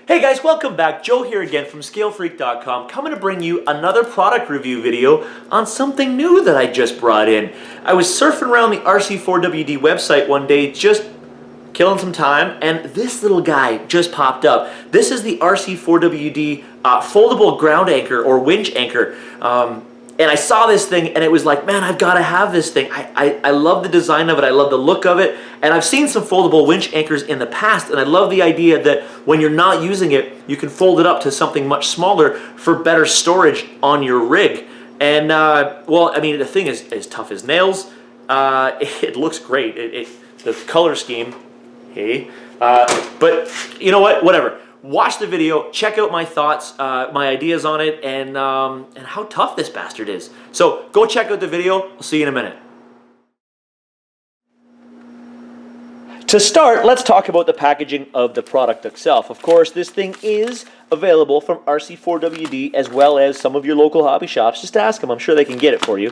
Hey guys, welcome back. Joe here again from ScaleFreak.com, coming to bring you another product review video on something new that I just brought in. I was surfing around the RC4WD website one day, just killing some time, and this little guy just popped up. This is the RC4WD Foldable Ground Anchor or Winch Anchor. And I saw this thing and it was like, man, I've got to have this thing. I love the design of it. I love the look of it. And I've seen some foldable winch anchors in the past, and I love the idea that when you're not using it, you can fold it up to something much smaller for better storage on your rig. And, well, I mean, the thing is as tough as nails. It looks great. The color scheme, hey. But you know what? Whatever. Watch the video, check out my thoughts, my ideas on it, and how tough this bastard is. So go check out the video. I'll see you in a minute. To start, let's talk about the packaging of the product itself. Of course, this thing is available from RC4WD as well as some of your local hobby shops. Just ask them. I'm sure they can get it for you.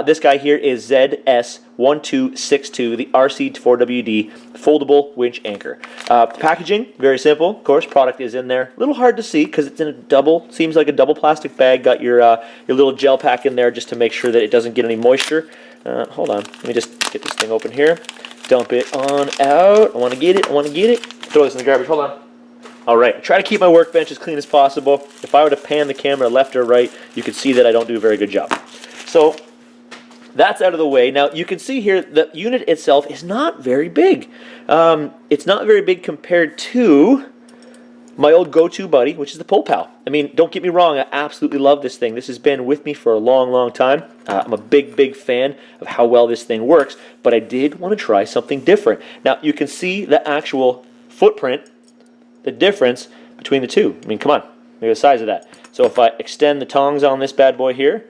This guy here is ZS1262, the RC4WD Foldable Winch Anchor. Packaging, very simple. Of course, product is in there. A little hard to see because it's in a double, seems like a double plastic bag. Got your little gel pack in there just to make sure that it doesn't get any moisture. Hold on. Let me just get this thing open here. Dump it on out. I want to get it. I want to get it. Throw this in the garbage. Hold on. All right. Try to keep my workbench as clean as possible. If I were to pan the camera left or right, you could see that I don't do a very good job. So that's out of the way. Now you can see here the unit itself is not very big. It's not very big compared to my old go-to buddy, which is the Pull Pal. I mean, don't get me wrong, I absolutely love this thing. This has been with me for a long, long time. I'm a big fan of how well this thing works, but I did want to try something different. Now, you can see the actual footprint, the difference between the two. I mean, come on, look at the size of that. So if I extend the tongs on this bad boy here,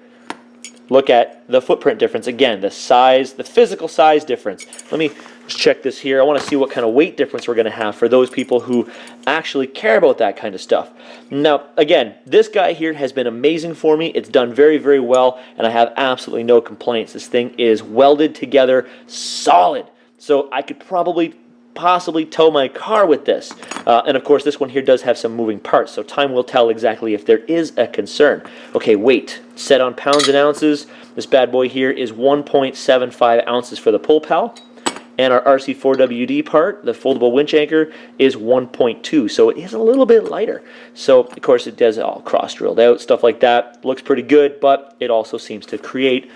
look at the footprint difference. Again, the size, the physical size difference. Let me just check this here. I want to see what kind of weight difference we're going to have for those people who actually care about that kind of stuff. Now, again, this guy here has been amazing for me. It's done very, very well, and I have absolutely no complaints. This thing is welded together, solid. So I could possibly tow my car with this. And of course, this one here does have some moving parts, so time will tell exactly if there is a concern. Okay, weight. Set on pounds and ounces. This bad boy here is 1.75 ounces for the Pull Pal. And our RC4WD part, the foldable winch anchor, is 1.2, so it is a little bit lighter. So, of course, it does all cross-drilled out, stuff like that. Looks pretty good, but it also seems to create,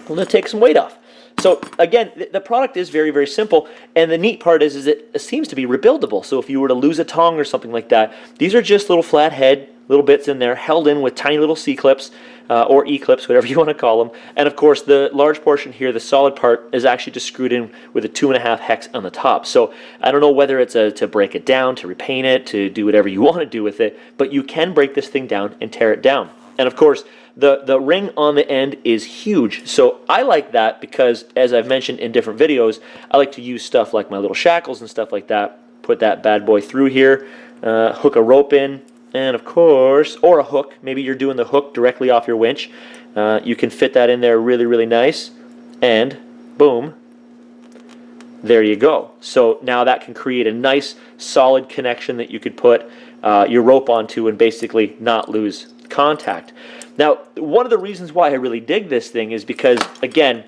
well, to take some weight off. So, again, the product is very, very simple, and the neat part is it seems to be rebuildable. So if you were to lose a tong or something like that, these are just little flat head, little bits in there, held in with tiny little C-clips, or E-clips, whatever you want to call them. And of course, the large portion here, the solid part, is actually just screwed in with a 2.5 hex on the top. So I don't know whether it's to break it down, to repaint it, to do whatever you want to do with it, but you can break this thing down and tear it down. And of course, the ring on the end is huge. So I like that because, as I've mentioned in different videos, I like to use stuff like my little shackles and stuff like that. Put that bad boy through here, hook a rope in, and of course, or a hook. Maybe you're doing the hook directly off your winch. You can fit that in there really, really nice. And boom, there you go. So now that can create a nice, solid connection that you could put your rope onto and basically not lose contact. Now, one of the reasons why I really dig this thing is because, again,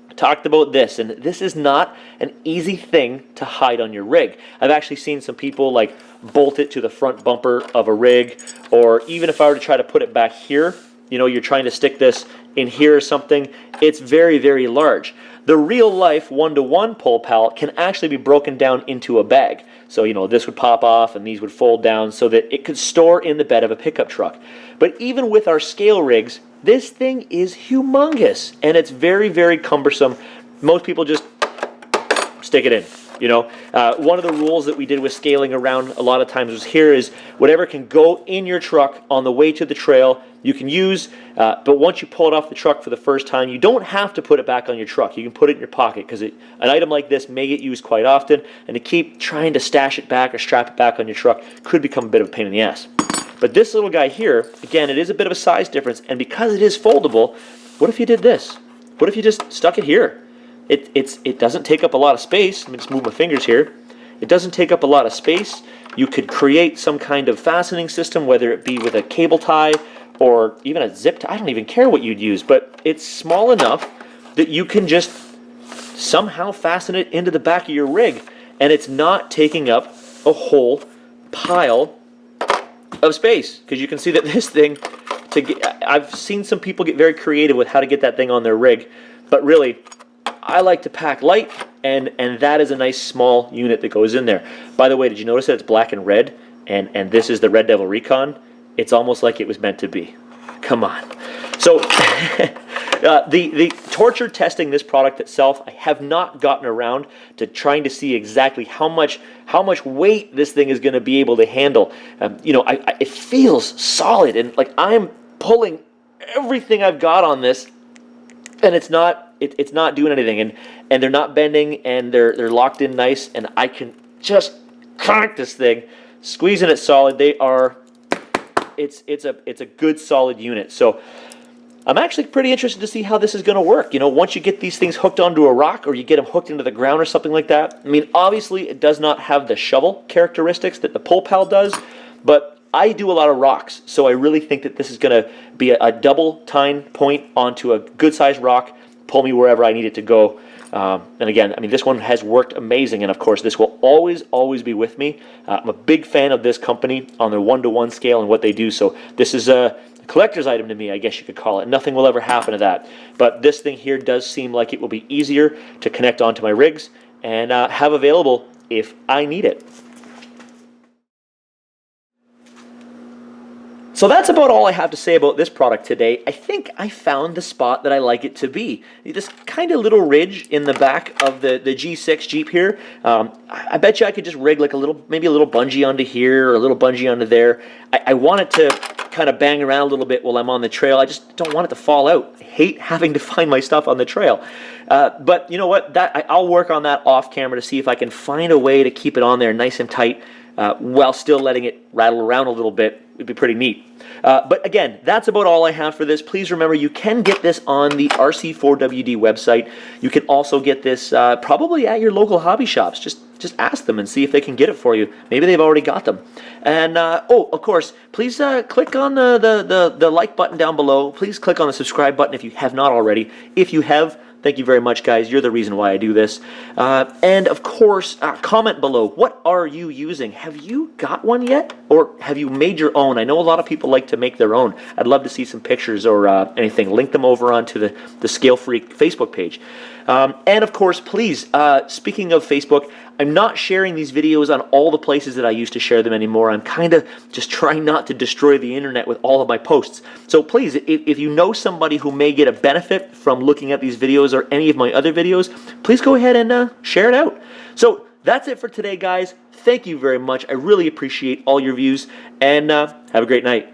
I talked about this, and this is not an easy thing to hide on your rig. I've actually seen some people like bolt it to the front bumper of a rig, or even if I were to try to put it back here, you know, you're trying to stick this in here or something, it's very, very large. The real life one-to-one Pull Pal can actually be broken down into a bag. So, you know, this would pop off and these would fold down so that it could store in the bed of a pickup truck. But even with our scale rigs, this thing is humongous and it's very, very cumbersome. Most people just stick it in. You know, one of the rules that we did with scaling around a lot of times was here is whatever can go in your truck on the way to the trail, you can use, but once you pull it off the truck for the first time, you don't have to put it back on your truck. You can put it in your pocket because an item like this may get used quite often, and to keep trying to stash it back or strap it back on your truck could become a bit of a pain in the ass. But this little guy here, again, it is a bit of a size difference, and because it is foldable, what if you did this? What if you just stuck it here? It doesn't take up a lot of space. Let me just move my fingers here. It doesn't take up a lot of space. You could create some kind of fastening system, whether it be with a cable tie or even a zip tie. I don't even care what you'd use, but it's small enough that you can just somehow fasten it into the back of your rig, and it's not taking up a whole pile of space. Because you can see that this thing, I've seen some people get very creative with how to get that thing on their rig, but really, I like to pack light, and that is a nice small unit that goes in there. By the way, did you notice that it's black and red, and this is the Red Devil Recon? It's almost like it was meant to be. Come on. So, the torture testing this product itself, I have not gotten around to trying to see exactly how much weight this thing is going to be able to handle. You know, it feels solid, and like I'm pulling everything I've got on this, and it's not doing anything, and they're not bending, and they're locked in nice, and I can just crank this thing, squeezing it solid. It's a good solid unit. So I'm actually pretty interested to see how this is going to work. You know, once you get these things hooked onto a rock, or you get them hooked into the ground or something like that. I mean, obviously it does not have the shovel characteristics that the Pull Pal does, but I do a lot of rocks, so I really think that this is going to be a double tine point onto a good sized rock, pull me wherever I need it to go. And again, I mean, this one has worked amazing, and of course this will always be with me. I'm a big fan of this company on their 1-to-1 scale and what they do, so this is a collector's item to me, I guess you could call it. Nothing will ever happen to that, but this thing here does seem like it will be easier to connect onto my rigs and have available if I need it. So that's about all I have to say about this product today. I think I found the spot that I like it to be. This kind of little ridge in the back of the G6 Jeep here. I bet you I could just rig like maybe a little bungee onto here or a little bungee onto there. I want it to kind of bang around a little bit while I'm on the trail. I just don't want it to fall out. I hate having to find my stuff on the trail. But you know what? I'll work on that off camera to see if I can find a way to keep it on there nice and tight while still letting it rattle around a little bit. It'd be pretty neat. But again, that's about all I have for this. Please remember, you can get this on the RC4WD website. You can also get this probably at your local hobby shops. Just ask them and see if they can get it for you. Maybe they've already got them. And oh, of course, please click on the like button down below. Please click on the subscribe button if you have not already. If you have, thank you very much, guys. You're the reason why I do this. And of course, comment below. What are you using? Have you got one yet? Or have you made your own? I know a lot of people like to make their own. I'd love to see some pictures or anything. Link them over onto the Scale Freak Facebook page. And of course, please, speaking of Facebook, I'm not sharing these videos on all the places that I used to share them anymore. I'm kind of just trying not to destroy the internet with all of my posts. So please, if you know somebody who may get a benefit from looking at these videos or any of my other videos, please go ahead and share it out. So that's it for today, guys. Thank you very much. I really appreciate all your views, and have a great night.